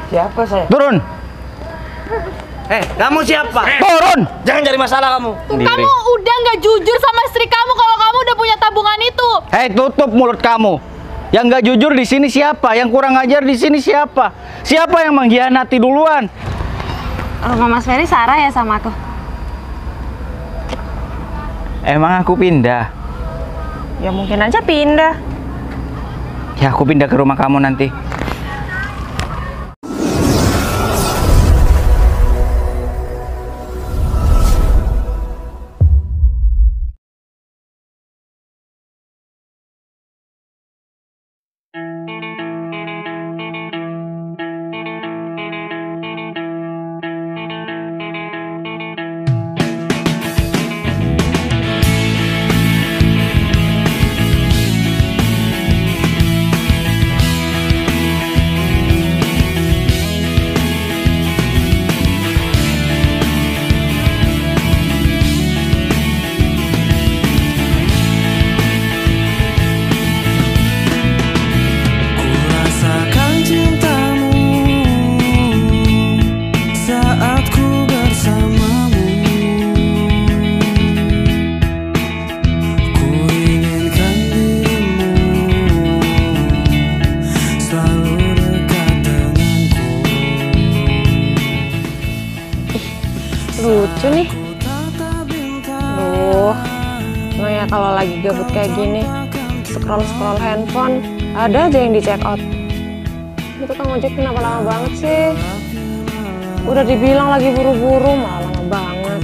Siapa saya? Turun. Kamu siapa? Turun. Jangan cari masalah kamu. Kamu udah nggak jujur sama istri kamu kalau kamu udah punya tabungan itu. Tutup mulut kamu. Yang nggak jujur di sini siapa? Yang kurang ajar di sini siapa? Siapa yang mengkhianati duluan? Rumah Mas Ferry Sarah ya sama aku. Emang aku pindah? Ya mungkin aja pindah. Ya aku pindah ke rumah kamu nanti. Lucu nih. Nah ya kalau lagi gabut kayak gini, scroll handphone, ada aja yang di check out. Itu Kang Ojek kenapa lama banget sih? Udah dibilang lagi buru-buru, malah lama banget.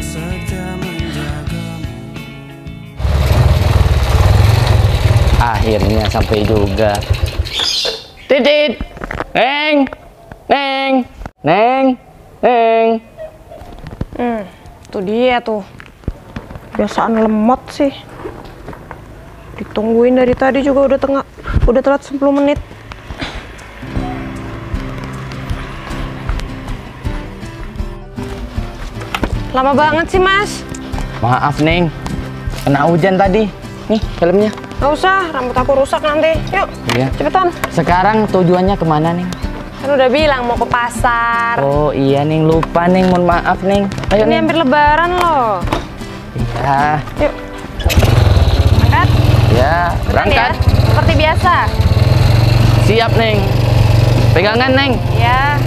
Akhirnya sampai juga. Titit. Neng. Tuh dia tuh. Biasaan lemot sih. Ditungguin dari tadi juga udah telat 10 menit. Lama banget sih, Mas. Maaf, Neng. Kena hujan tadi. Nih, filmnya. Nggak usah, rambut aku rusak nanti. Yuk, Iya. cepetan. Sekarang tujuannya kemana, Neng? Kan udah bilang mau ke pasar. Oh iya, Neng. Lupa, Neng. Mohon maaf, Neng. Ayo, Ini Neng. hampir lebaran loh. Iya. Yuk. Berangkat? Ya, Cepetan berangkat. ya, seperti biasa. Siap, Neng. Pegangan, Neng. Ya.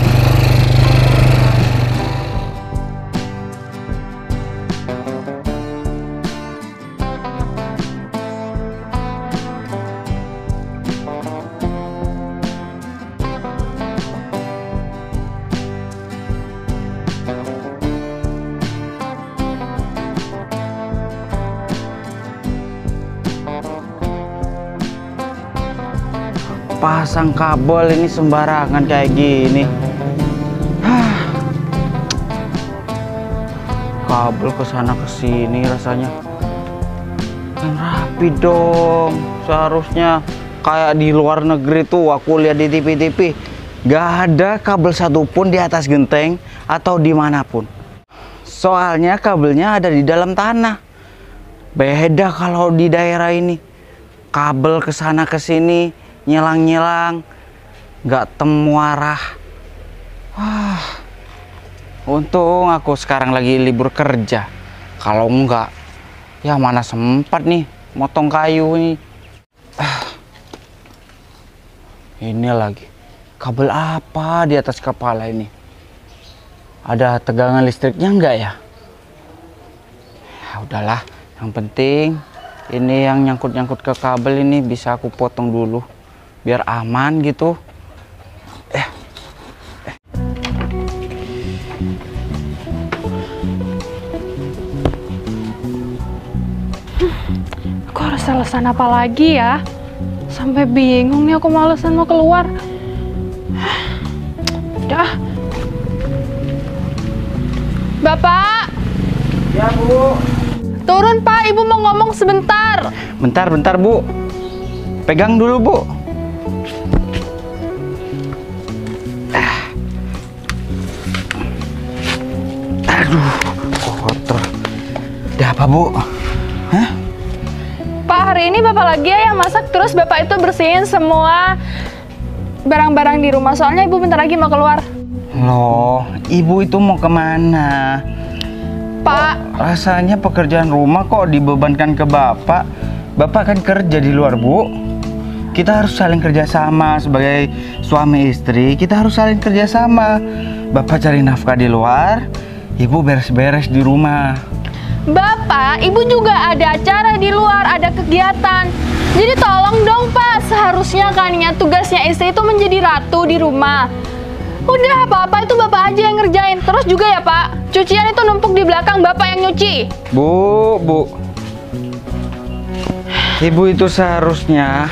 Pasang kabel ini sembarangan kayak gini. Kabel kesana kesini rasanya. Yang rapi dong. Seharusnya kayak di luar negeri tuh aku lihat di TV-TV. Gak ada kabel satupun di atas genteng atau dimanapun. Soalnya kabelnya ada di dalam tanah. Beda kalau di daerah ini. Kabel kesana kesini. Nyelang-nyelang, nggak temu arah. Wah, untung aku sekarang lagi libur kerja. Kalau enggak, ya mana sempat nih motong kayu nih. Ini lagi, kabel apa di atas kepala ini? Ada tegangan listriknya enggak ya? Ya udahlah, yang penting ini yang nyangkut-nyangkut ke kabel ini bisa aku potong dulu. Biar aman gitu. Aku harus alasan apa lagi ya? Sampai bingung nih aku malesan mau keluar. Udah. Bapak. Ya, Bu. Turun, Pak. Ibu mau ngomong sebentar. Bentar, Bu. Pegang dulu, Bu. Aduh, kotor. Ada apa, Bu? Hah? Pak, hari ini Bapak lagi ya yang masak, terus Bapak itu bersihin semua barang-barang di rumah. Soalnya Ibu bentar lagi mau keluar. Loh, ibu itu mau kemana? Pak, Rasanya pekerjaan rumah kok dibebankan ke bapak. Bapak kan kerja di luar, Bu. Kita harus saling kerjasama sebagai suami istri. Kita harus saling kerjasama. Bapak cari nafkah di luar, ibu beres-beres di rumah. Bapak, ibu juga ada acara di luar, ada kegiatan. Jadi tolong dong Pak, seharusnya kan ya tugasnya istri itu menjadi ratu di rumah. Udah, apa-apa itu Bapak aja yang ngerjain. Terus juga ya Pak, cucian itu numpuk di belakang Bapak yang nyuci. Bu. Ibu itu seharusnya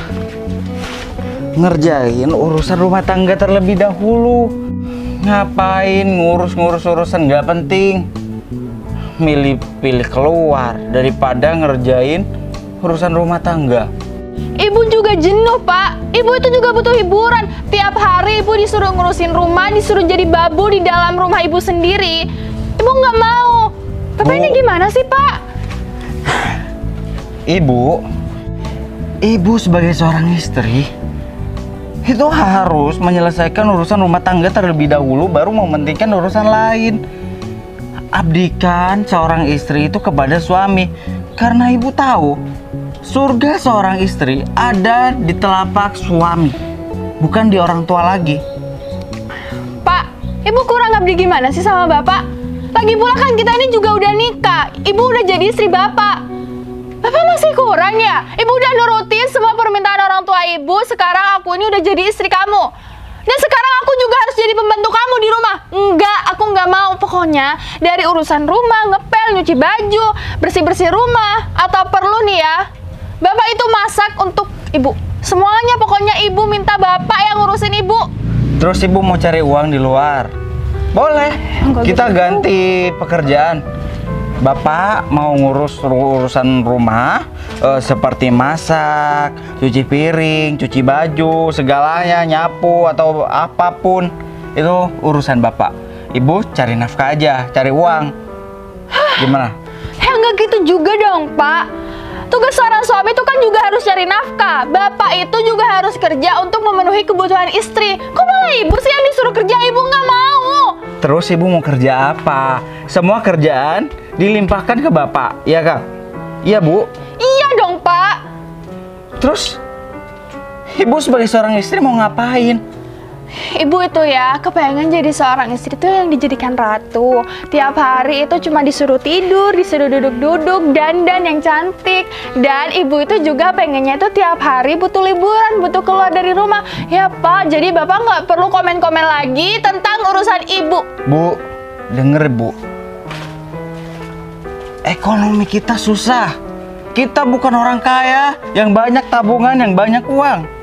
ngerjain urusan rumah tangga terlebih dahulu. Ngapain ngurus-ngurus urusan nggak penting? Pilih keluar daripada ngerjain urusan rumah tangga. Ibu juga jenuh Pak, ibu itu juga butuh hiburan. Tiap hari ibu disuruh ngurusin rumah, disuruh jadi babu di dalam rumah ibu sendiri. Ibu nggak mau. Bapak Bu. ini gimana sih Pak? Ibu sebagai seorang istri itu harus menyelesaikan urusan rumah tangga terlebih dahulu, baru mementingkan urusan lain. Abdikan seorang istri itu kepada suami, karena ibu tahu surga seorang istri ada di telapak suami, bukan di orang tua lagi. Pak, ibu kurang ngabdi gimana sih sama Bapak? Lagi pula kan kita ini juga udah nikah, ibu udah jadi istri Bapak. Bapak masih kurang ya? Ibu udah nurutin semua permintaan orang tua ibu, sekarang aku ini udah jadi istri kamu. Dan sekarang aku juga harus jadi pembantu kamu di rumah. Enggak, aku nggak mau. Pokoknya dari urusan rumah, ngepel, nyuci baju, bersih-bersih rumah, atau perlu nih ya, Bapak itu masak untuk ibu. Semuanya pokoknya ibu minta Bapak yang ngurusin ibu. Terus ibu mau cari uang di luar? Boleh, kita ganti pekerjaan. Bapak mau ngurus urusan rumah seperti masak, cuci piring, cuci baju, segalanya, nyapu atau apapun. Itu urusan Bapak. Ibu cari nafkah aja, cari uang. Gimana? Ya nggak gitu juga dong Pak. Tugas seorang suami itu kan juga harus cari nafkah. Bapak itu juga harus kerja untuk memenuhi kebutuhan istri. Kok malah ibu sih yang disuruh kerja? Ibu nggak mau. Terus ibu mau kerja apa? Semua kerjaan dilimpahkan ke Bapak, iya Kak? Iya Bu? Iya dong Pak. Terus ibu sebagai seorang istri mau ngapain? Ibu itu ya kepengen jadi seorang istri itu yang dijadikan ratu. Tiap hari itu cuma disuruh tidur, disuruh duduk-duduk, dandan yang cantik. Dan ibu itu juga pengennya itu tiap hari butuh liburan, butuh keluar dari rumah. Ya Pak, jadi Bapak nggak perlu komen-komen lagi tentang urusan ibu. Bu, denger Bu. Ekonomi kita susah. Kita bukan orang kaya yang banyak tabungan, yang banyak uang.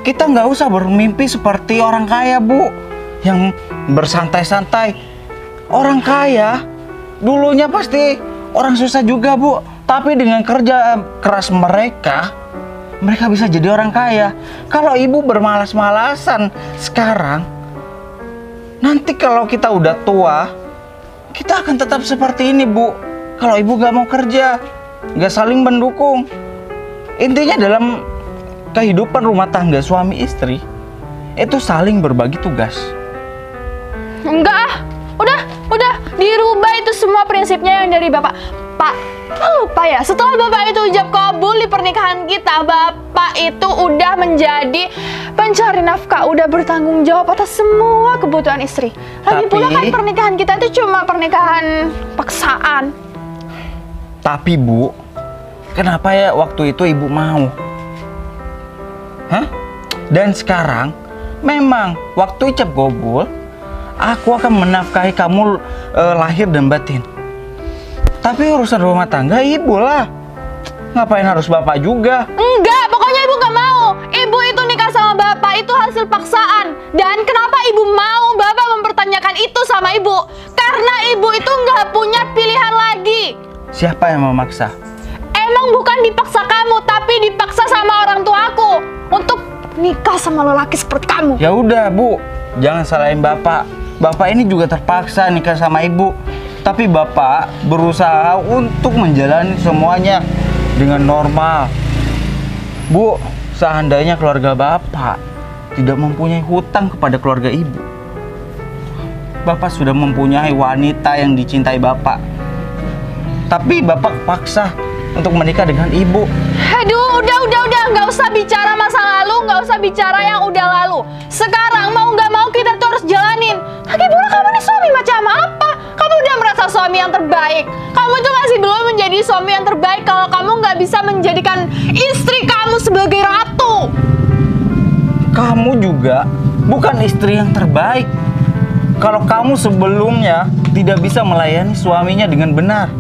Kita nggak usah bermimpi seperti orang kaya, Bu, yang bersantai-santai. Orang kaya dulunya pasti orang susah juga, Bu. Tapi dengan kerja keras mereka bisa jadi orang kaya. Kalau ibu bermalas-malasan sekarang, nanti kalau kita udah tua, kita akan tetap seperti ini, Bu. Kalau ibu gak mau kerja, gak saling mendukung. Intinya dalam kehidupan rumah tangga suami istri itu saling berbagi tugas. Enggak ah, udah dirubah itu semua prinsipnya yang dari Bapak. Pak, lupa ya, setelah Bapak itu ijab kabul di pernikahan kita, Bapak itu udah menjadi pencari nafkah, udah bertanggung jawab atas semua kebutuhan istri. Lagi pula kan pernikahan kita itu cuma pernikahan paksaan. Tapi Bu, kenapa ya waktu itu ibu mau? Hah? Dan sekarang memang waktu ijab kabul aku akan menafkahi kamu lahir dan batin. Tapi urusan rumah tangga ibu lah. Ngapain harus Bapak juga? Enggak, pokoknya ibu gak mau. Ibu itu nikah sama Bapak itu hasil paksaan. Dan kenapa ibu mau Bapak mempertanyakan itu sama ibu? Karena ibu itu gak punya pilihan lagi. Siapa yang memaksa? Emang bukan dipaksa kamu, tapi dipaksa sama orang tuaku untuk nikah sama lelaki seperti kamu. Ya udah Bu, jangan salahin Bapak. Bapak ini juga terpaksa nikah sama ibu. Tapi Bapak berusaha untuk menjalani semuanya dengan normal. Bu, seandainya keluarga Bapak tidak mempunyai hutang kepada keluarga ibu, Bapak sudah mempunyai wanita yang dicintai Bapak. Tapi Bapak paksa untuk menikah dengan Ibu. Aduh, udah, nggak usah bicara masa lalu, nggak usah bicara yang udah lalu. Sekarang mau nggak mau kita tuh harus jalanin. Lagi pula kamu nih suami macam apa? Kamu udah merasa suami yang terbaik. Kamu tuh masih belum menjadi suami yang terbaik kalau kamu nggak bisa menjadikan istri kamu sebagai ratu. Kamu juga bukan istri yang terbaik kalau kamu sebelumnya tidak bisa melayani suaminya dengan benar.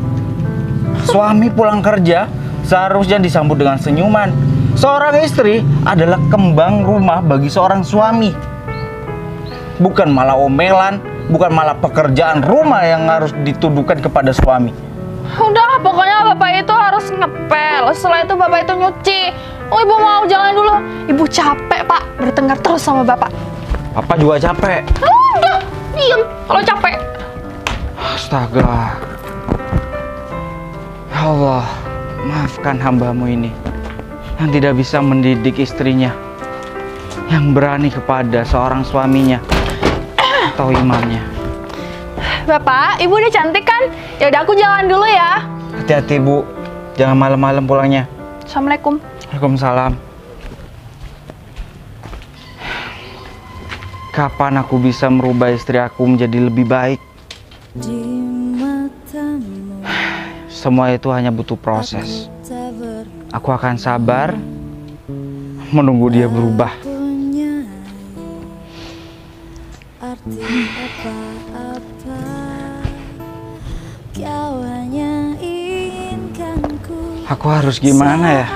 Suami pulang kerja seharusnya disambut dengan senyuman. Seorang istri adalah kembang rumah bagi seorang suami. Bukan malah omelan, bukan malah pekerjaan rumah yang harus dituduhkan kepada suami. Udah, pokoknya Bapak itu harus ngepel. Setelah itu Bapak itu nyuci. Oh, Ibu mau jalan dulu. Ibu capek, Pak, bertengkar terus sama Bapak. Papa juga capek. Udah, diem kalau capek. Astaga. Ya Allah, maafkan hamba-Mu ini yang tidak bisa mendidik istrinya, yang berani kepada seorang suaminya atau imamnya. Bapak, Ibu udah cantik kan? Ya udah, aku jalan dulu ya. Hati-hati, Bu. Jangan malam-malam pulangnya. Assalamualaikum. Waalaikumsalam. Kapan aku bisa merubah istri aku menjadi lebih baik? Semua itu hanya butuh proses. Aku akan sabar menunggu dia berubah. Aku harus gimana ya?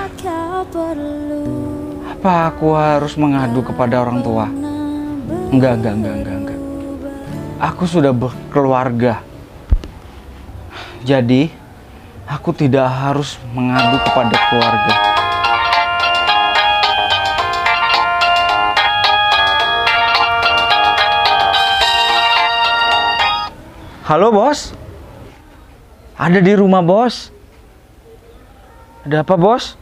Apa aku harus mengadu kepada orang tua? Enggak. Aku sudah berkeluarga. Jadi, aku tidak harus mengadu kepada keluarga. Halo, Bos. Ada di rumah, Bos. Ada apa, Bos?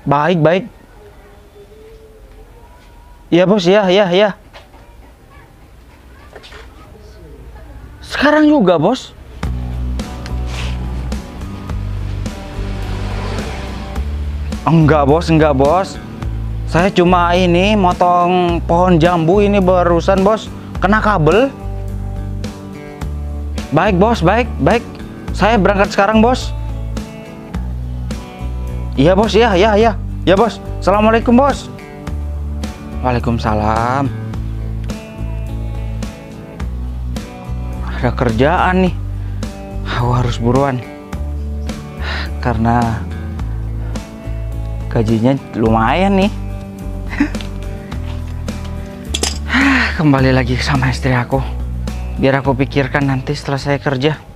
Baik. Iya, Bos, ya. Sekarang juga, Bos. Enggak, Bos. Saya cuma ini motong pohon jambu ini barusan, Bos. Kena kabel. Baik, Bos, baik. Saya berangkat sekarang, Bos. Iya, Bos, ya. Ya, Bos. Assalamualaikum, Bos. Waalaikumsalam. Ada kerjaan nih. Aku harus buruan. Karena gajinya lumayan nih. Kembali lagi sama istri aku. Biar aku pikirkan nanti setelah saya kerja.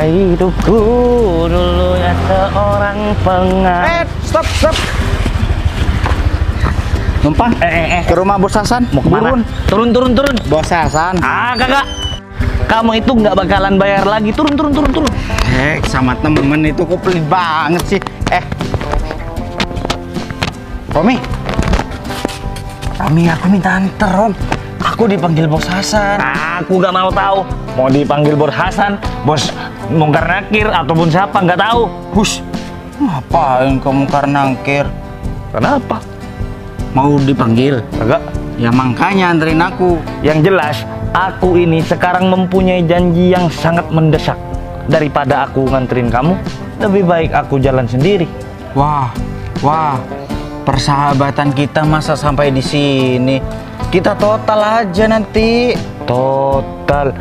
Hidupku dulunya seorang pengamen. Stop. Numpang? Ke rumah Bos Hasan. Mau kemana? Turun. Bos Hasan. Kagak. Kamu itu nggak bakalan bayar lagi. Turun. Sama temen itu kok pelit banget sih. Romi, aku minta anter, Rom. Aku dipanggil Bos Hasan. Aku nggak mau tahu. Mau dipanggil Bos Hasan, Bos Mungkar Nakir ataupun siapa nggak tahu. Hush, ngapain kamu nangkir? Kenapa? Mau dipanggil? Kagak. Ya makanya anterin aku. Yang jelas, aku ini sekarang mempunyai janji yang sangat mendesak. Daripada aku nganterin kamu, lebih baik aku jalan sendiri. Wah, persahabatan kita masa sampai di sini? Kita total aja nanti. Total.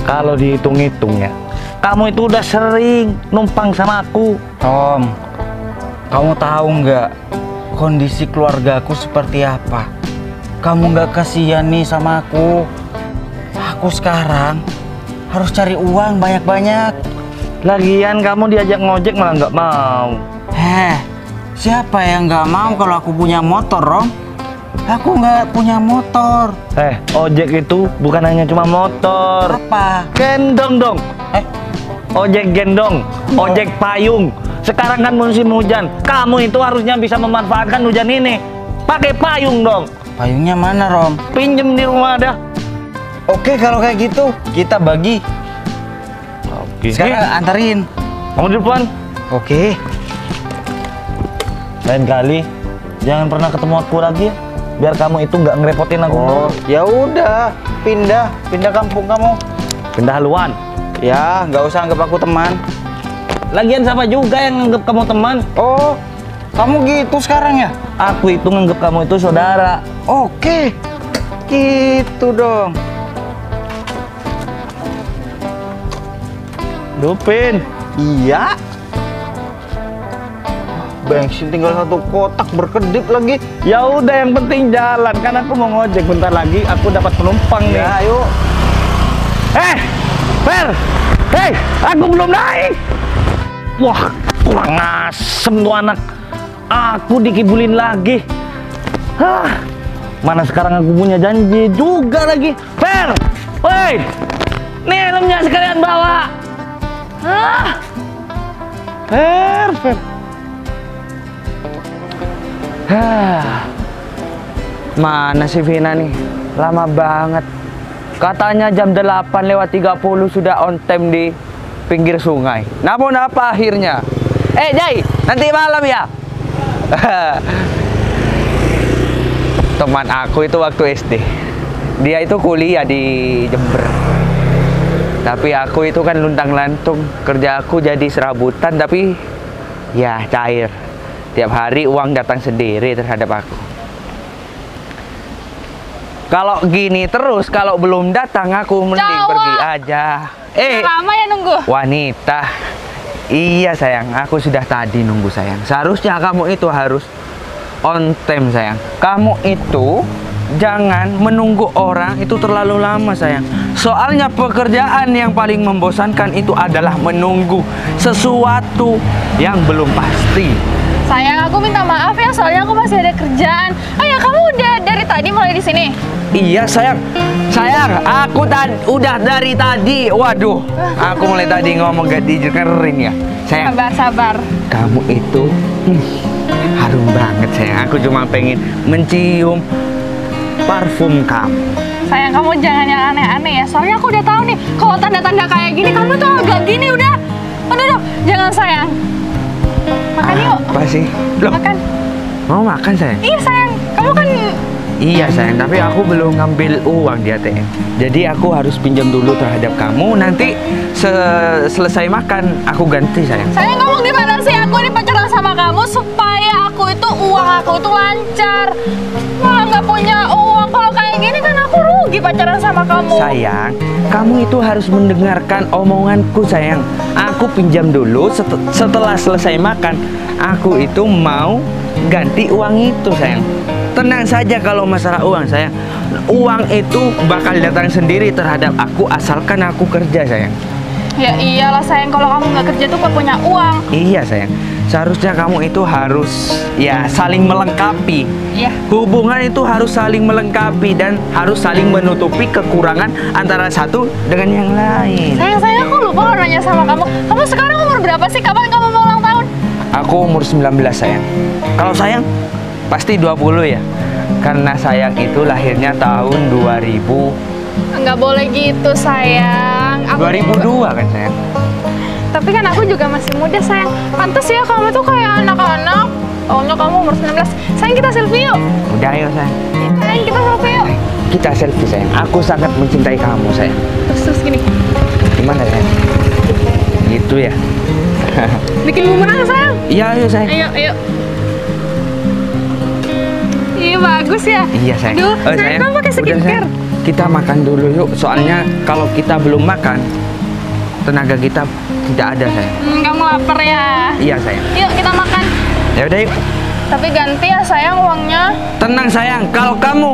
Kalau dihitung-hitungnya, kamu itu udah sering numpang sama aku. Tom, kamu tahu nggak kondisi keluargaku seperti apa? Kamu nggak kasihan nih sama aku? Aku sekarang harus cari uang banyak-banyak. Lagian kamu diajak ngojek malah nggak mau. Siapa yang nggak mau kalau aku punya motor, Rom? Aku nggak punya motor. Ojek itu bukan hanya cuma motor. Apa? Gendong dong. Eh, Ojek gendong, ojek payung. Sekarang kan musim hujan. Kamu itu harusnya bisa memanfaatkan hujan ini. Pakai payung dong. payungnya mana, Rom? Pinjem di rumah dah. Oke, kalau kayak gitu kita bagi. Oke. Sekarang anterin. Kamu di depan. Oke. Lain kali jangan pernah ketemu aku lagi ya. Biar kamu itu nggak ngerepotin aku. Oh, ya udah, pindah kampung kamu. Pindah haluan. Ya, nggak usah anggap aku teman. Lagian siapa juga yang nganggap kamu teman? Oh, kamu gitu sekarang ya? Aku itu nganggap kamu itu saudara. Oke, gitu dong. Dupin. Iya. Bensin tinggal 1 kotak berkedip lagi. Ya udah, yang penting jalan. Kan aku mau ngojek bentar lagi. Aku dapat penumpang nih. Ya, ayo. Fer. Hei, aku belum naik. Wah, kurang asem tuh anak. Aku dikibulin lagi. Mana sekarang aku punya janji juga lagi. Fer, woi, nih helmnya sekalian bawa. Fer. Mana si Vina nih? Lama banget. Katanya jam 8:30 sudah on time di pinggir sungai. Namun apa akhirnya? Jai, nanti malam ya? Teman aku itu waktu SD. Dia itu kuliah di Jember. Tapi aku itu kan luntang-lantung. Kerja aku jadi serabutan, tapi ya cair. Tiap hari uang datang sendiri terhadap aku. Kalau gini terus, kalau belum datang aku mending Cowok. pergi aja. Lama ya nunggu? Wanita. Iya sayang, aku sudah tadi nunggu sayang. Seharusnya kamu itu harus on time sayang. Kamu itu jangan menunggu orang itu terlalu lama sayang. Soalnya pekerjaan yang paling membosankan itu adalah menunggu sesuatu yang belum pasti. Sayang, aku minta maaf ya, soalnya aku masih ada kerjaan. Ayah, kamu udah dari tadi mulai di sini? Iya sayang, aku udah dari tadi. Waduh, aku mulai tadi ngomong gak didengerin ya. Sayang, Sabar. kamu itu harum banget sayang. Aku cuma pengen mencium parfum kamu. Sayang, kamu jangan yang aneh-aneh ya, soalnya aku udah tahu nih, kalau tanda-tanda kayak gini, kamu tuh agak gini udah. Udah, jangan sayang. Makan yuk. Apa sih? Loh, Makan. mau makan sayang? Iya sayang, kamu kan Iya sayang, tapi aku belum ngambil uang di ATM. Jadi aku harus pinjam dulu terhadap kamu. Nanti selesai makan aku ganti sayang. sayang, kamu gimana sih? Aku ini pacaran sama kamu supaya aku itu uang aku itu lancar. Malah nggak punya uang. Kalau kayak gini kan aku rugi pacaran sama kamu. Sayang, kamu itu harus mendengarkan omonganku sayang. Aku pinjam dulu, setelah selesai makan, aku itu mau ganti uang itu sayang. Tenang saja kalau masalah uang sayang. Uang itu bakal datang sendiri terhadap aku asalkan aku kerja sayang. Ya iyalah sayang, kalau kamu nggak kerja tuh nggak punya uang. Iya sayang. Seharusnya kamu itu harus ya saling melengkapi. Iya. Hubungan itu harus saling melengkapi dan harus saling menutupi kekurangan antara satu dengan yang lain. Sayang, aku lupa mau nanya sama kamu. Kamu sekarang umur berapa sih? Kapan kamu mau ulang tahun? Aku umur 19 sayang. Kalau sayang pasti 20 ya. Karena sayang itu lahirnya tahun 2000. Nggak boleh gitu sayang. 2002 kan sayang. Tapi kan aku juga masih muda sayang. Pantes ya kamu tuh kayak anak-anak. Taunya kamu umur 19. Sayang, kita selfie yuk. Udah ayo sayang. Sayang, kita selfie yuk. Kita selfie sayang. Aku sangat mencintai kamu sayang. Terus gini. Gimana sayang? Gitu ya. Bikin bumerang sayang. Iya ayo sayang. Ayo. Iya bagus ya. Iya sayang. Duh, sayang, kamu pakai Udah, skincare. sayang. Kita makan dulu yuk. Soalnya kalau kita belum makan, tenaga kita tidak ada sayang. Kamu lapar ya. Iya sayang. Yuk kita makan. Ya udah yuk. Tapi ganti ya sayang uangnya. Tenang sayang. Kalau kamu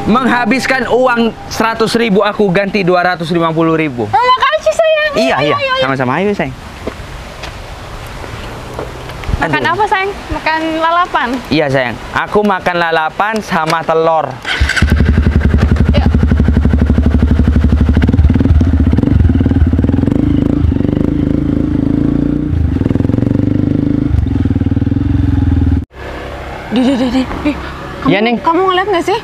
menghabiskan uang 100.000, aku ganti 250.000. Makasih sayang. Iya Ayo. sama-sama ayo sayang. Makan Aduh. apa sayang? Makan lalapan. Iya sayang, aku makan lalapan sama telur. Ya. Di. Iya Neng, Kamu ngeliat nggak sih?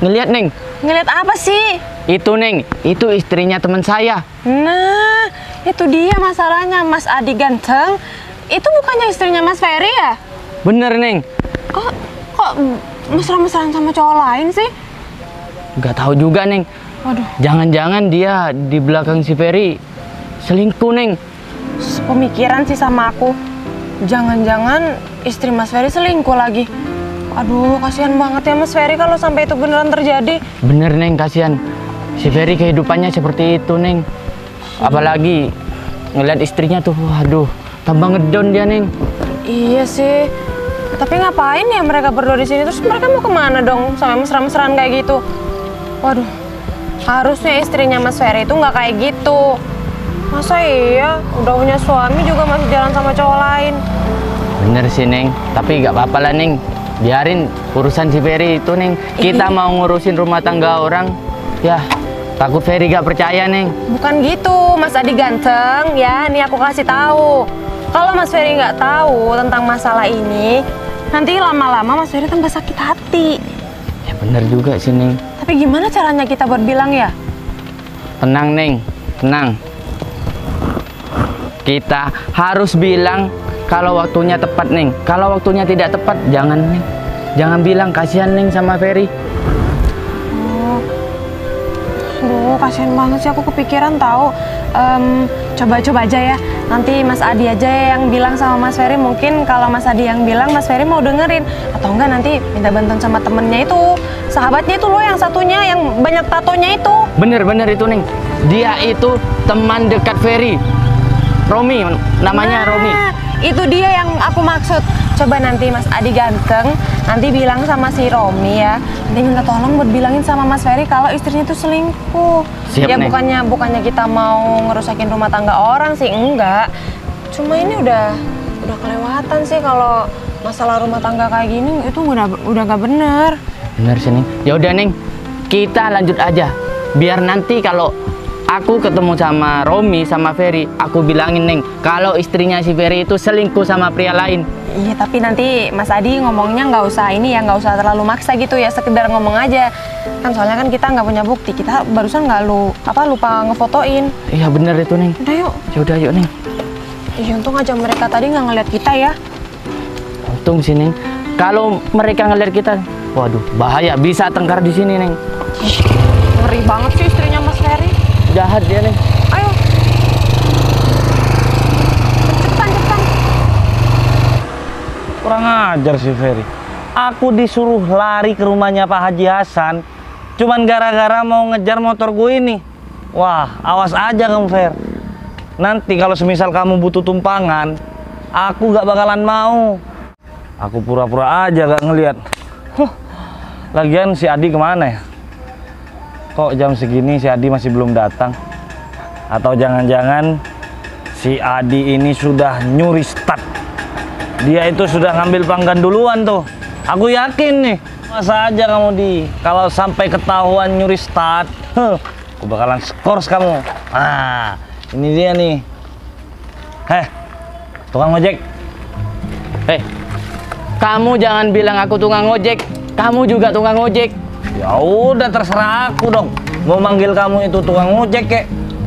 ngeliat Neng. Ngeliat apa sih? Itu Neng, itu istrinya teman saya. Nah, itu dia masalahnya, Mas Adi ganteng. Itu bukannya istrinya Mas Ferry ya? Bener Neng. Kok mesra-mesraan sama cowok lain sih? Gak tahu juga Neng. Waduh, Jangan-jangan dia di belakang si Ferry selingkuh Neng. pemikiran sih sama aku. Jangan-jangan istri Mas Ferry selingkuh lagi. Aduh, kasihan banget ya Mas Ferry kalau sampai itu beneran terjadi. Bener Neng, kasihan. Si Ferry kehidupannya seperti itu Neng. Apalagi ngeliat istrinya tuh, waduh, tambah ngedon dia Neng. Iya sih. Tapi ngapain ya mereka berdua di sini? Terus mereka mau kemana dong sampai mesra-mesraan kayak gitu? Waduh, harusnya istrinya Mas Ferry itu nggak kayak gitu. Masa iya, udah punya suami juga masih jalan sama cowok lain? Bener sih Neng, tapi gak apa-apa lah Neng. Biarin urusan si Ferry itu Neng. Kita mau ngurusin rumah tangga orang, ya takut Ferry gak percaya Neng. Bukan gitu, Mas Adi ganteng ya. Nih aku kasih tahu. Kalau Mas Ferry nggak tahu tentang masalah ini, nanti lama-lama Mas Ferry tambah sakit hati. Ya bener juga sih Neng. Tapi gimana caranya kita buat bilang ya? Tenang Neng, tenang. Kita harus bilang kalau waktunya tepat Neng. Kalau waktunya tidak tepat, jangan Neng. Jangan bilang, kasihan Neng sama Ferry. Aduh, kasihan banget sih, aku kepikiran tahu. Coba-coba aja ya. Nanti Mas Adi aja yang bilang sama Mas Ferry. Mungkin kalau Mas Adi yang bilang, Mas Ferry mau dengerin. Atau enggak nanti minta bantuan sama temennya itu. Sahabatnya itu loh yang satunya, yang banyak tatonya itu. Bener-bener itu Neng. Dia itu teman dekat Ferry. Romi, namanya Romi. Itu dia yang aku maksud. Coba nanti Mas Adi ganteng, nanti bilang sama si Romi ya. Nanti minta tolong buat bilangin sama Mas Ferry kalau istrinya itu selingkuh. Siap, Ya Neng. bukannya kita mau ngerusakin rumah tangga orang sih, enggak. Cuma ini udah kelewatan sih kalau masalah rumah tangga kayak gini itu udah nggak bener. Bener sih Neng. Ya udah Neng, kita lanjut aja. Biar nanti kalau aku ketemu sama Romi sama Ferry, aku bilangin Neng kalau istrinya si Ferry itu selingkuh sama pria lain. Iya, tapi nanti Mas Adi ngomongnya nggak usah ini ya, nggak usah terlalu maksa gitu ya, sekedar ngomong aja. Kan soalnya kan kita nggak punya bukti, kita barusan lupa ngefotoin. Iya bener itu Neng. Udah yuk. Ya udah yuk Neng. Ih, untung aja mereka tadi nggak ngeliat kita ya. Untung sih Neng. Kalau mereka ngeliat kita, waduh bahaya, bisa tengkar di sini Neng. Ngeri banget sih istrinya Mas Ferry. Jahat dia Neng. Ayo. Cepetan. Kurang ajar si Ferry. Aku disuruh lari ke rumahnya Pak Haji Hasan cuman gara-gara mau ngejar motor gue ini. Wah, awas aja kamu Fer. Nanti kalau semisal kamu butuh tumpangan, aku gak bakalan mau. Aku pura-pura aja gak ngeliat. Lagian si Adi kemana ya? Kok jam segini si Adi masih belum datang? Atau jangan-jangan si Adi ini sudah nyuri start? Dia itu sudah ngambil pelanggan duluan tuh. Aku yakin nih. Masa aja kamu kalau sampai ketahuan nyuri start, aku bakalan skors kamu. Nah, ini dia nih. Tukang ojek. Kamu jangan bilang aku tukang ojek. Kamu juga tukang ojek. Ya udah terserah aku dong. Mau manggil kamu itu tukang ojek kek,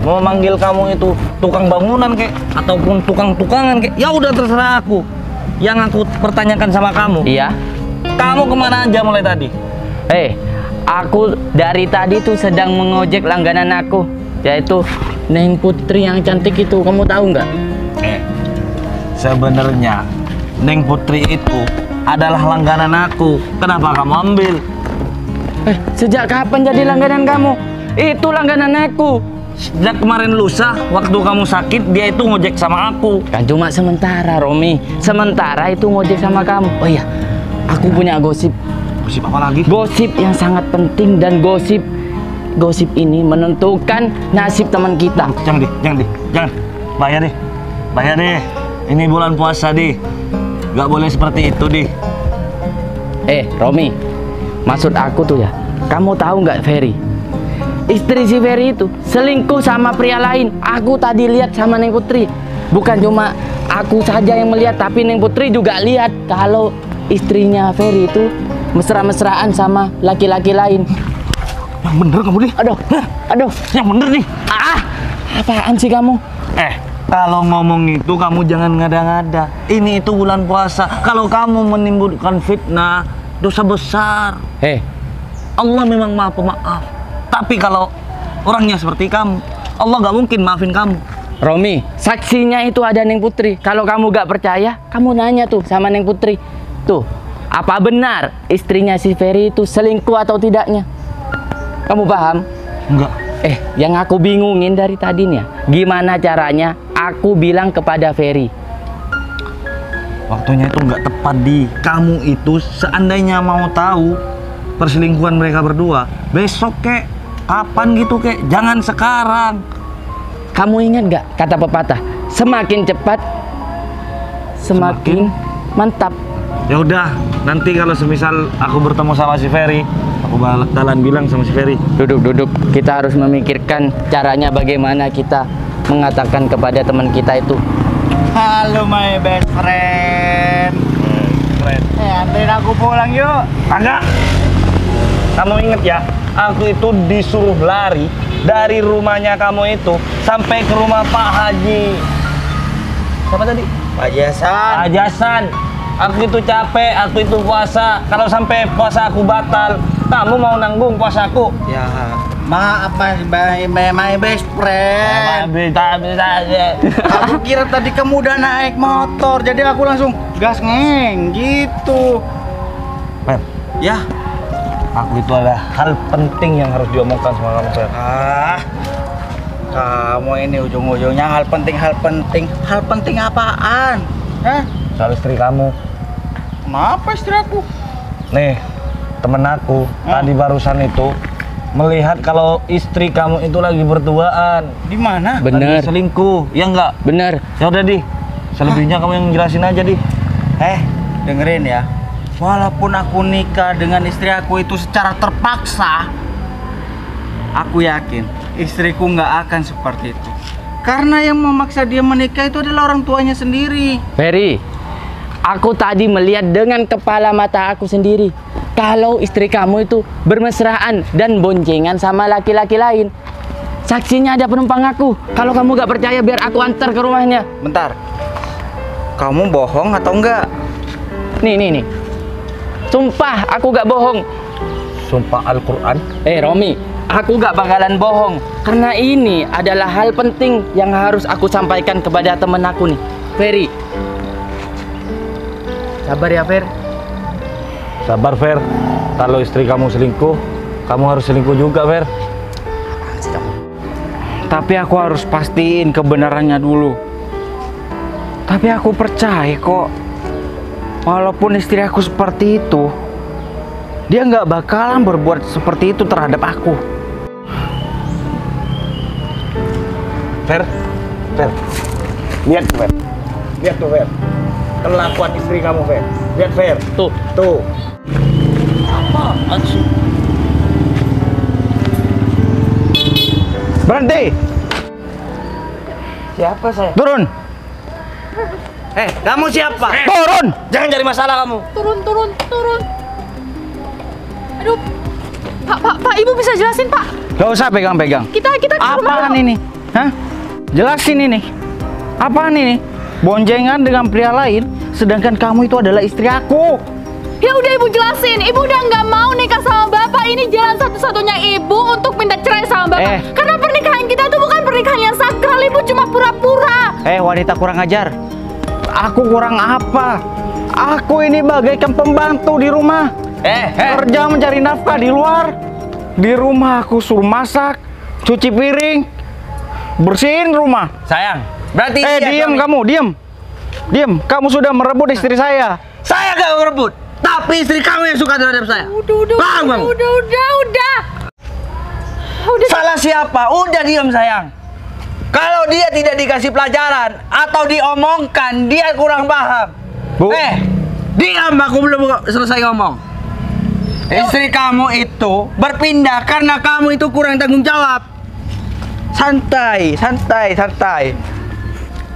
mau manggil kamu itu tukang bangunan kek, ataupun tukang-tukangan kek, ya udah terserah aku. Yang aku pertanyakan sama kamu, Iya. kamu kemana aja mulai tadi? Aku dari tadi tuh sedang mengojek langganan aku, yaitu Neng Putri yang cantik itu. Kamu tahu nggak? Sebenarnya Neng Putri itu adalah langganan aku. Kenapa kamu ambil? Sejak kapan jadi langganan kamu? Itu langganan aku. Sejak kemarin lusa, waktu kamu sakit, dia itu ngojek sama aku. Kan cuma sementara, Romi. Sementara itu ngojek sama kamu. Oh iya, aku punya gosip. Gosip apa lagi? Gosip yang sangat penting, dan gosip ini menentukan nasib teman kita. Jangan. Bayar deh. Ini bulan puasa, Di. Gak boleh seperti itu, Di. Romi, maksud aku tuh ya, kamu tahu nggak Ferry? Istri si Ferry itu selingkuh sama pria lain. Aku tadi lihat sama Neng Putri. Bukan cuma aku saja yang melihat, tapi Neng Putri juga lihat kalau istrinya Ferry itu mesra-mesraan sama laki-laki lain. Yang bener kamu, Di. Aduh, Yang bener, Di. apaan sih kamu? Kalau ngomong itu kamu jangan ngada-ngada. Ini itu bulan puasa. Kalau kamu menimbulkan fitnah, dosa besar. Allah memang maha pemaaf. Tapi kalau orangnya seperti kamu, Allah gak mungkin maafin kamu. Romi, saksinya itu ada Neng Putri. Kalau kamu gak percaya, kamu nanya tuh sama Neng Putri. Tuh, apa benar istrinya si Ferry itu selingkuh atau tidaknya? Kamu paham? Enggak. Yang aku bingungin dari tadi nih ya, gimana caranya aku bilang kepada Ferry? Waktunya itu nggak tepat, Di. Kamu itu seandainya mau tahu perselingkuhan mereka berdua, besok kek, kapan gitu kek, jangan sekarang. Kamu ingat nggak kata pepatah, semakin cepat semakin mantap. Ya udah, nanti kalau semisal aku bertemu sama si Ferry, aku bakalan bilang sama si Ferry. Duduk. Kita harus memikirkan caranya bagaimana kita mengatakan kepada teman kita itu. Halo my best friend. Anterin aku pulang yuk. Kagak. Kamu inget ya, aku itu disuruh lari dari rumahnya kamu itu sampai ke rumah Pak Haji. Siapa tadi? Pak Jasan. Pak Jasan. Aku itu capek, aku itu puasa. Kalau sampai puasa aku batal, kamu mau nanggung puasaku? Ya, maaf my best friend. Aku kira tadi kamu udah naik motor, jadi aku langsung gas ngeng gitu. Fer, Ya, aku itu ada hal penting yang harus diomongkan sama kamu, Fer. Kamu ini ujung-ujungnya hal penting. Hal penting apaan? Soal istri kamu. Kenapa istri aku? Nih, temen aku tadi barusan itu melihat kalau istri kamu itu lagi berduaan. Di mana? Bener, Lagi selingkuh, ya enggak? bener. Ya udah, Di. Selebihnya kamu yang jelasin aja, Di. Dengerin ya. Walaupun aku nikah dengan istri aku itu secara terpaksa, aku yakin istriku nggak akan seperti itu. Karena yang memaksa dia menikah itu adalah orang tuanya sendiri. Ferry, aku tadi melihat dengan kepala mata aku sendiri kalau istri kamu itu bermesraan dan boncengan sama laki-laki lain. Saksinya ada penumpang aku. Kalau kamu gak percaya, biar aku antar ke rumahnya. Bentar, kamu bohong atau enggak? Nih. Sumpah, aku gak bohong. Sumpah Al-Quran. Romi, aku gak bakalan bohong. Karena ini adalah hal penting yang harus aku sampaikan kepada temen aku nih, Ferry. Sabar ya, Fer. Sabar, Fer. Kalau istri kamu selingkuh, kamu harus selingkuh juga, Fer. Tapi aku harus pastiin kebenarannya dulu. Tapi aku percaya kok, walaupun istri aku seperti itu, dia nggak bakalan berbuat seperti itu terhadap aku. Fer. Lihat tuh, Fer. Lihat tuh, Fer. Kelakuan istri kamu, Fer. Lihat, Fer. Tuh. Apaan sih? Berhenti, Siapa saya? turun, Kamu siapa? turun. Jangan cari masalah kamu. Turun. Aduh. Pak, Ibu bisa jelasin, Pak? Gak usah pegang-pegang. Kita di rumah Apaan loh. ini? Hah? Jelasin ini. Apaan ini? Boncengan dengan pria lain, sedangkan kamu itu adalah istri aku. Ya udah Ibu jelasin. Ibu udah nggak mau nikah sama Bapak. Ini jalan satu-satunya Ibu untuk minta cerai sama Bapak. Karena pernikahan kita tuh bukan pernikahan yang sakral. Ibu cuma pura-pura. Wanita kurang ajar. Aku kurang apa? Aku ini bagaikan pembantu di rumah. Kerja mencari nafkah di luar. Di rumah aku suruh masak, cuci piring, bersihin rumah. Sayang, berarti Diam kamu, diam. Kamu sudah merebut istri saya. Saya gak merebut, tapi istri kamu yang suka terhadap saya. Udah. Salah siapa? Udah diam, sayang. Kalau dia tidak dikasih pelajaran atau diomongkan, dia kurang paham. Bu. Diam, aku belum selesai ngomong. Istri kamu itu berpindah karena kamu itu kurang tanggung jawab. Santai, santai, santai.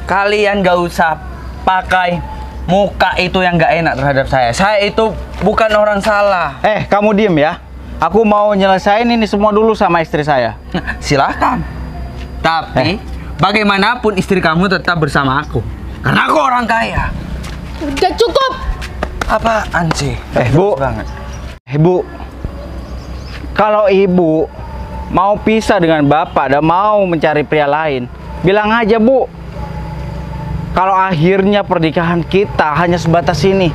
Kalian gak usah pakai muka itu yang gak enak terhadap saya. Saya itu bukan orang salah. Kamu diem ya. Aku mau nyelesain ini semua dulu sama istri saya. Silakan. Tapi bagaimanapun istri kamu tetap bersama aku. Karena aku orang kaya. Udah cukup. Apaan sih? Bu. Banget. Bu, kalau ibu mau pisah dengan bapak dan mau mencari pria lain, bilang aja, Bu. Kalau akhirnya pernikahan kita hanya sebatas ini.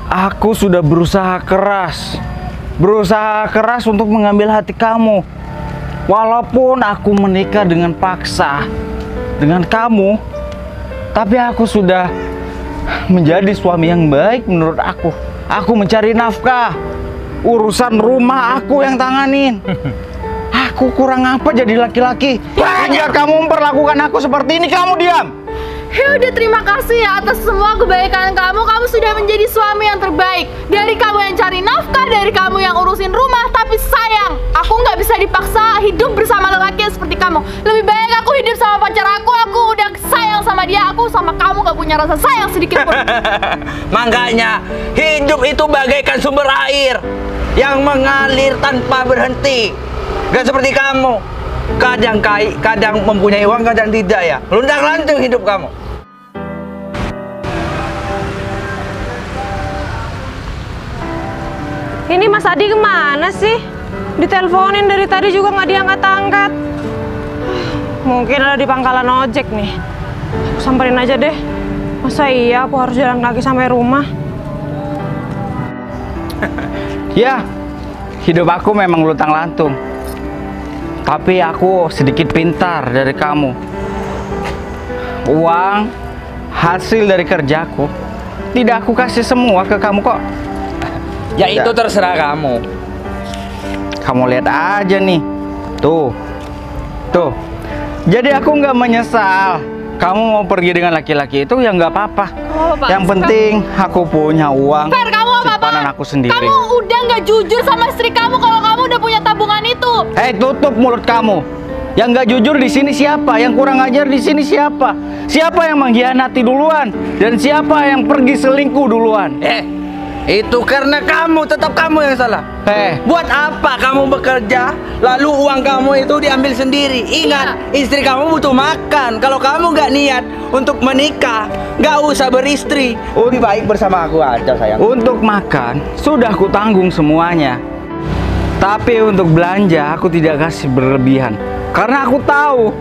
Aku sudah berusaha keras untuk mengambil hati kamu. Walaupun aku menikah dengan paksa dengan kamu, tapi aku sudah menjadi suami yang baik menurut aku. Aku mencari nafkah, urusan rumah aku yang tanganin. Aku kurang apa jadi laki-laki? Hingga kamu memperlakukan aku seperti ini, kamu diam. Ya udah, terima kasih ya atas semua kebaikan kamu. Kamu sudah menjadi suami yang terbaik. Dari kamu yang cari nafkah, dari kamu yang urusin rumah. Tapi sayang, aku nggak bisa dipaksa hidup bersama lelaki yang seperti kamu. Lebih baik aku hidup sama pacar aku. Aku udah sayang sama dia. Aku sama kamu gak punya rasa sayang sedikit pun. Makanya hidup itu bagaikan sumber air yang mengalir tanpa berhenti. Gak seperti kamu. Kadang kadang mempunyai uang, kadang tidak ya. Luntang-lantung hidup kamu. Ini Mas Adi kemana sih? Diteleponin dari tadi juga nggak diangkat-angkat. Mungkin ada di pangkalan ojek nih. Aku samperin aja deh. Masa iya aku harus jalan kaki sampai rumah? Ya, hidup aku memang luntang-lantung. Tapi aku sedikit pintar dari kamu. Uang hasil dari kerjaku tidak aku kasih semua ke kamu kok. Ya itu terserah kamu. Kamu lihat aja nih. Tuh. Jadi aku nggak menyesal. Kamu mau pergi dengan laki-laki itu ya nggak apa-apa. Yang penting aku punya uang. Fer, kamu simpanan apa-apa? aku sendiri. Kamu udah nggak jujur sama istri kamu kalau kamu udah punya tabungan itu. Tutup mulut kamu. Yang nggak jujur di sini siapa? Yang kurang ajar di sini siapa? Siapa yang mengkhianati duluan? Dan siapa yang pergi selingkuh duluan? Itu karena kamu, tetap kamu yang salah. Buat apa kamu bekerja, lalu uang kamu itu diambil sendiri? Ingat, istri kamu butuh makan. Kalau kamu nggak niat untuk menikah, nggak usah beristri. Lebih baik bersama aku aja, sayang. Untuk makan, sudah aku tanggung semuanya. Tapi untuk belanja, aku tidak kasih berlebihan. Karena aku tahu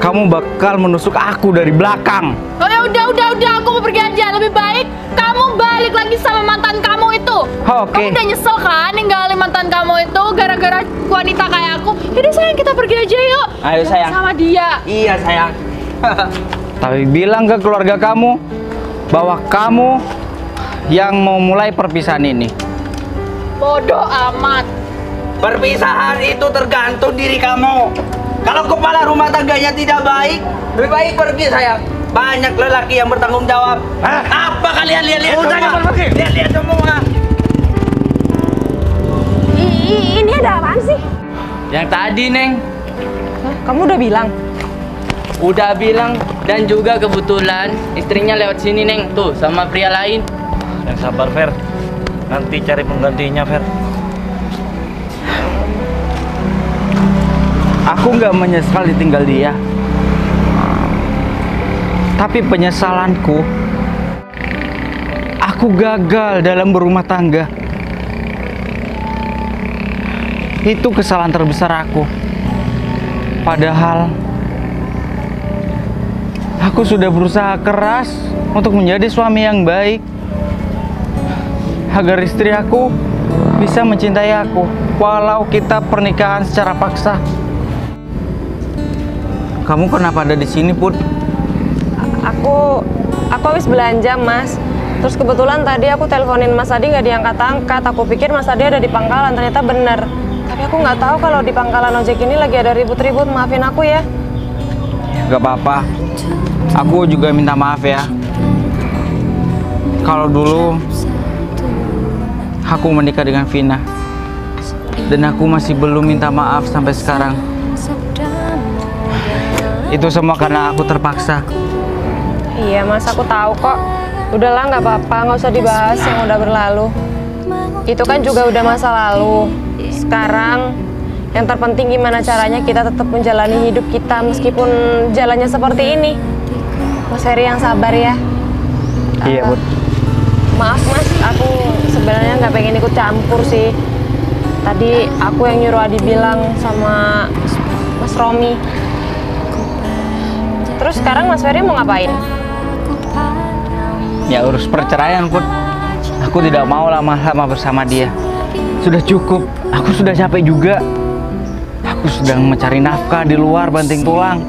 kamu bakal menusuk aku dari belakang. Oh ya udah, aku mau pergi aja. Lebih baik kamu balik lagi sama mantan kamu itu. Oke. Kamu udah nyesel kan ninggalin mantan kamu itu gara-gara wanita kayak aku. Yaudah sayang, kita pergi aja yuk. Ayo sayang. Sama dia. Iya sayang. Tapi bilang ke keluarga kamu bahwa kamu yang mau mulai perpisahan ini. Bodoh amat. Perpisahan itu tergantung diri kamu. Kalau kepala rumah tangganya tidak baik, lebih baik pergi sayang. Banyak lelaki yang bertanggung jawab. Apa kalian lihat-lihat semua? Lihat-lihat semua. Ini ada apaan sih? Yang tadi, Neng. Hah, kamu udah bilang? Udah bilang, dan juga kebetulan istrinya lewat sini, Neng. Tuh, sama pria lain. Yang sabar, Fer. Nanti cari penggantinya, Fer. Aku nggak menyesal ditinggal dia. Tapi penyesalanku, aku gagal dalam berumah tangga. Itu kesalahan terbesar aku. Padahal aku sudah berusaha keras untuk menjadi suami yang baik, agar istri aku bisa mencintai aku walau kita pernikahan secara paksa. Kamu kenapa ada di sini, Put? Aku habis belanja, Mas. Terus kebetulan tadi aku teleponin Mas Adi nggak diangkat-angkat. Aku pikir Mas Adi ada di pangkalan, ternyata bener. Tapi aku nggak tahu kalau di pangkalan ojek ini lagi ada ribut-ribut. Maafin aku ya. Gak apa-apa. Aku juga minta maaf ya. Kalau dulu aku menikah dengan Vina dan aku masih belum minta maaf sampai sekarang. Itu semua karena aku terpaksa. Iya mas, aku tahu kok. Udahlah, nggak apa-apa, nggak usah dibahas yang udah berlalu. Itu kan juga udah masa lalu. Sekarang yang terpenting gimana caranya kita tetap menjalani hidup kita meskipun jalannya seperti ini. Mas Ferry yang sabar ya. Iya, Bud. Maaf mas, aku sebenarnya nggak pengen ikut campur sih. Tadi aku yang nyuruh Adi bilang sama Mas Romi. Terus sekarang Mas Ferry mau ngapain? Ya urus perceraian, Bud. Aku tidak mau lama-lama bersama dia. Sudah cukup. Aku sudah capek juga. Aku sedang mencari nafkah di luar banting tulang.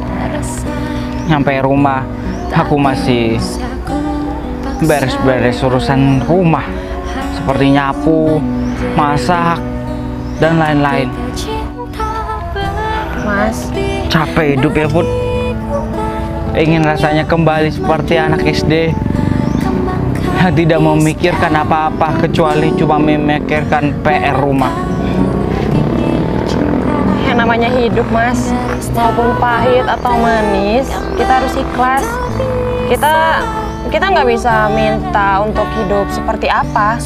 Nyampe rumah, aku masih beres-beres urusan rumah seperti nyapu, masak, dan lain-lain. Mas, Capek hidup ya, Bud. Ingin rasanya kembali seperti anak SD yang tidak memikirkan apa-apa kecuali cuma memikirkan PR rumah. yang namanya hidup mas, maupun pahit atau manis, kita harus ikhlas. Kita nggak bisa minta untuk hidup seperti apa.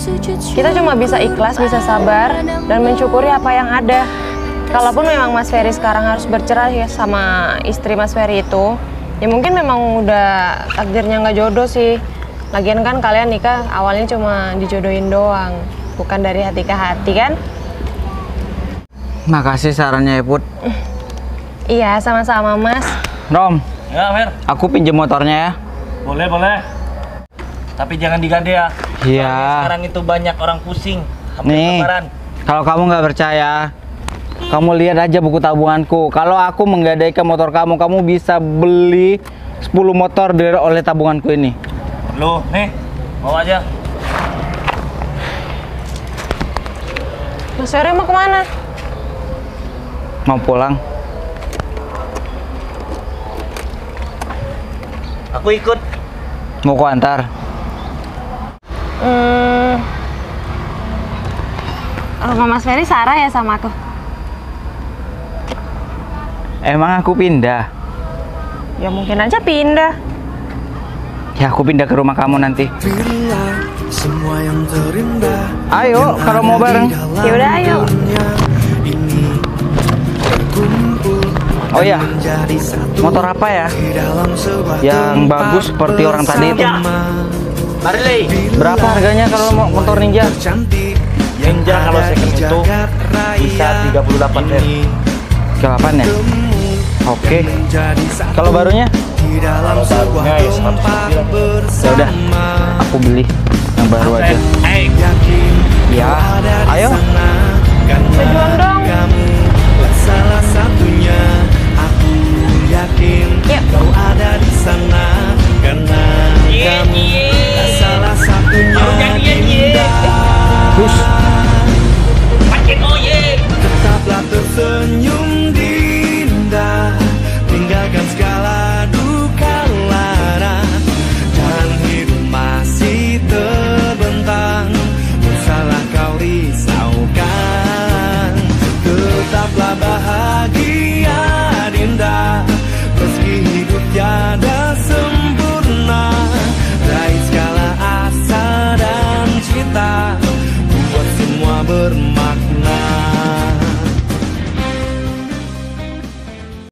Kita cuma bisa ikhlas, bisa sabar, dan mensyukuri apa yang ada. Kalaupun memang Mas Ferry sekarang harus bercerai ya sama istri Mas Ferry itu, ya mungkin memang udah takdirnya nggak jodoh sih. Lagian kan kalian nikah awalnya cuma dijodohin doang, bukan dari hati ke hati kan? Makasih sarannya ya, Put. Iya, sama-sama Mas. Rom, Ya, Fer. aku pinjam motornya ya. Boleh, boleh. Tapi jangan digade ya. Iya. Soalnya sekarang itu banyak orang pusing. Hampir Nih, lebaran. kalau kamu nggak percaya, kamu lihat aja buku tabunganku. Kalau aku menggadaikan motor kamu, kamu bisa beli 10 motor oleh tabunganku ini. Loh, nih. Bawa aja. Mas Ferry mau kemana? Mau pulang? Aku ikut. Mau ku antar? Rumah Mas Ferry Sarah ya sama aku? Emang aku pindah? Ya mungkin aja pindah. Ya aku pindah ke rumah kamu nanti. Semua yang terindah. Ayo, kalau mau bareng. Ya udah ayo. Oh ya, motor apa ya? Yang bagus seperti orang tadi itu. Harley. Berapa harganya kalau mau motor Ninja? Ninja kalau second itu bisa 38 Fer. 38 ya? Oke. Kalau barunya? Kalau barunya ya 109. Ya udah, aku beli yang baru aja. Ya, ayo. Sejuang dong. Salah satunya aku yakin kau ada di sana karena kamu salah satunya Dinda. Terus, Tetaplah tersenyum Dinda, tinggalkan segala duka lara dan hidup masih terbentang. Salah kau risaukan, tetaplah bahagia Dinda, meski hidup tiada sempurna. Raih segala asa dan cita, buat semua bermakna.